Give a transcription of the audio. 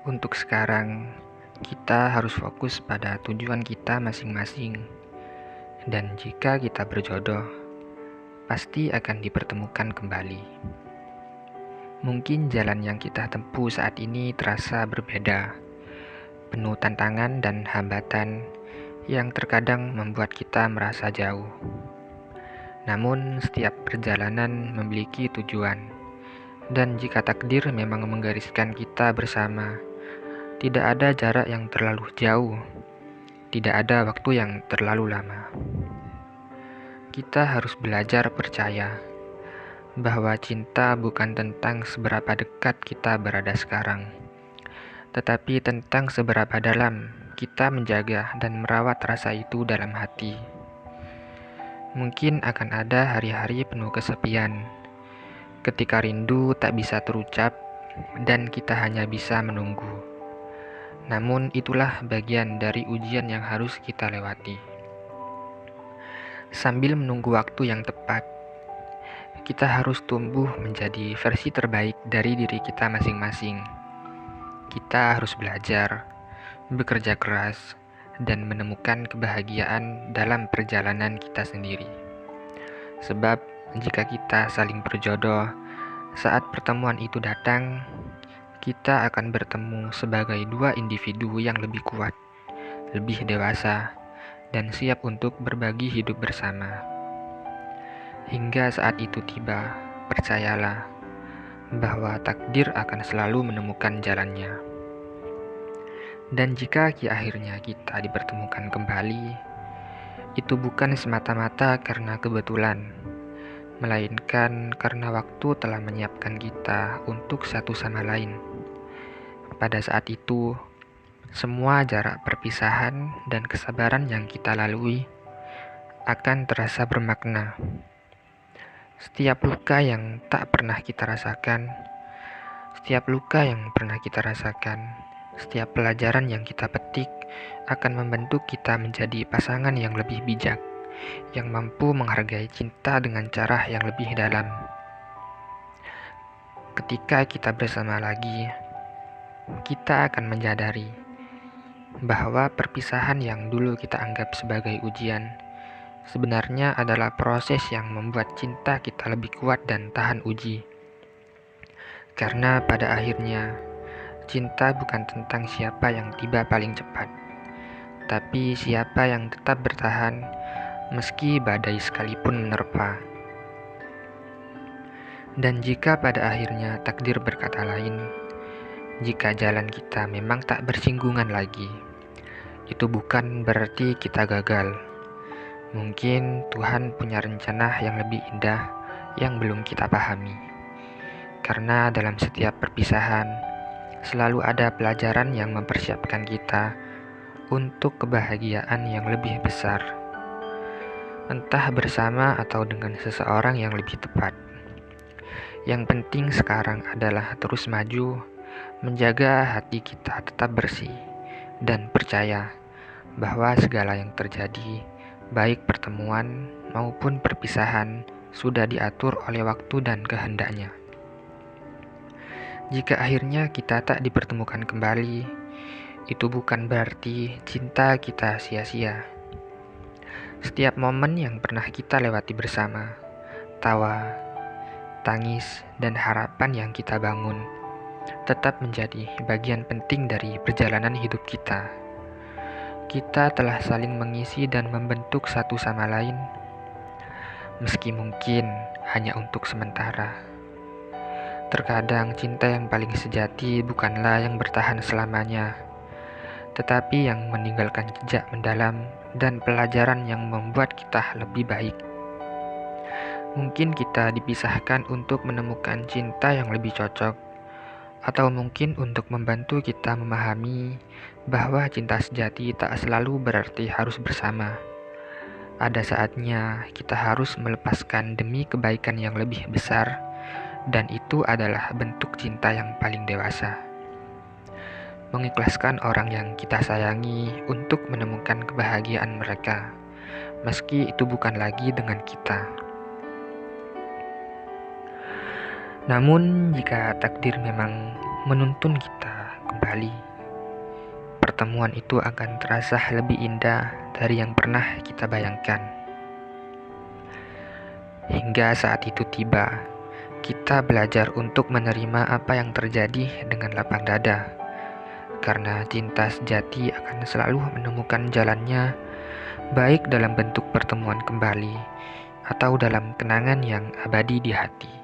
Untuk sekarang, kita harus fokus pada tujuan kita masing-masing. Dan jika kita berjodoh, pasti akan dipertemukan kembali. Mungkin jalan yang kita tempuh saat ini terasa berbeda, penuh tantangan dan hambatan yang terkadang membuat kita merasa jauh. Namun, setiap perjalanan memiliki tujuan. Dan jika takdir memang menggariskan kita bersama, tidak ada jarak yang terlalu jauh, tidak ada waktu yang terlalu lama. Kita harus belajar percaya bahwa cinta bukan tentang seberapa dekat kita berada sekarang, tetapi tentang seberapa dalam kita menjaga dan merawat rasa itu dalam hati. Mungkin akan ada hari-hari penuh kesepian, ketika rindu tak bisa terucap dan kita hanya bisa menunggu. Namun itulah bagian dari ujian yang harus kita lewati. Sambil menunggu waktu yang tepat, kita harus tumbuh menjadi versi terbaik dari diri kita masing-masing. Kita harus belajar, bekerja keras, dan menemukan kebahagiaan dalam perjalanan kita sendiri. Sebab jika kita saling berjodoh, saat pertemuan itu datang, kita akan bertemu sebagai dua individu yang lebih kuat, lebih dewasa, dan siap untuk berbagi hidup bersama. Hingga saat itu tiba, percayalah bahwa takdir akan selalu menemukan jalannya. Dan jika akhirnya kita dipertemukan kembali, itu bukan semata-mata karena kebetulan, melainkan karena waktu telah menyiapkan kita untuk satu sama lain. Pada saat itu, semua jarak perpisahan dan kesabaran yang kita lalui akan terasa bermakna. Setiap luka yang tak pernah kita rasakan, setiap luka yang pernah kita rasakan, setiap pelajaran yang kita petik akan membentuk kita menjadi pasangan yang lebih bijak, yang mampu menghargai cinta dengan cara yang lebih dalam. Ketika kita bersama lagi, kita akan menyadari bahwa perpisahan yang dulu kita anggap sebagai ujian sebenarnya adalah proses yang membuat cinta kita lebih kuat dan tahan uji. Karena pada akhirnya, cinta bukan tentang siapa yang tiba paling cepat, tapi siapa yang tetap bertahan meski badai sekalipun menerpa. Dan jika pada akhirnya takdir berkata lain, jika jalan kita memang tak bersinggungan lagi, itu bukan berarti kita gagal. Mungkin Tuhan punya rencana yang lebih indah yang belum kita pahami. Karena dalam setiap perpisahan, selalu ada pelajaran yang mempersiapkan kita untuk kebahagiaan yang lebih besar. Entah bersama atau dengan seseorang yang lebih tepat. Yang penting sekarang adalah terus maju, menjaga hati kita tetap bersih, dan percaya bahwa segala yang terjadi, baik pertemuan maupun perpisahan, sudah diatur oleh waktu dan kehendaknya. Jika akhirnya kita tak dipertemukan kembali, itu bukan berarti cinta kita sia-sia. Setiap momen yang pernah kita lewati bersama, tawa, tangis, dan harapan yang kita bangun, tetap menjadi bagian penting dari perjalanan hidup kita. Kita telah saling mengisi dan membentuk satu sama lain, meski mungkin hanya untuk sementara. Terkadang cinta yang paling sejati bukanlah yang bertahan selamanya, tetapi yang meninggalkan jejak mendalam dan pelajaran yang membuat kita lebih baik. Mungkin kita dipisahkan untuk menemukan cinta yang lebih cocok, atau mungkin untuk membantu kita memahami bahwa cinta sejati tak selalu berarti harus bersama. Ada saatnya kita harus melepaskan demi kebaikan yang lebih besar, dan itu adalah bentuk cinta yang paling dewasa. Mengikhlaskan orang yang kita sayangi untuk menemukan kebahagiaan mereka, meski itu bukan lagi dengan kita. Namun, jika takdir memang menuntun kita kembali. Pertemuan itu akan terasa lebih indah dari yang pernah kita bayangkan. Hingga saat itu tiba, kita belajar untuk menerima apa yang terjadi dengan lapang dada. Karena cinta sejati akan selalu menemukan jalannya, baik dalam bentuk pertemuan kembali atau dalam kenangan yang abadi di hati.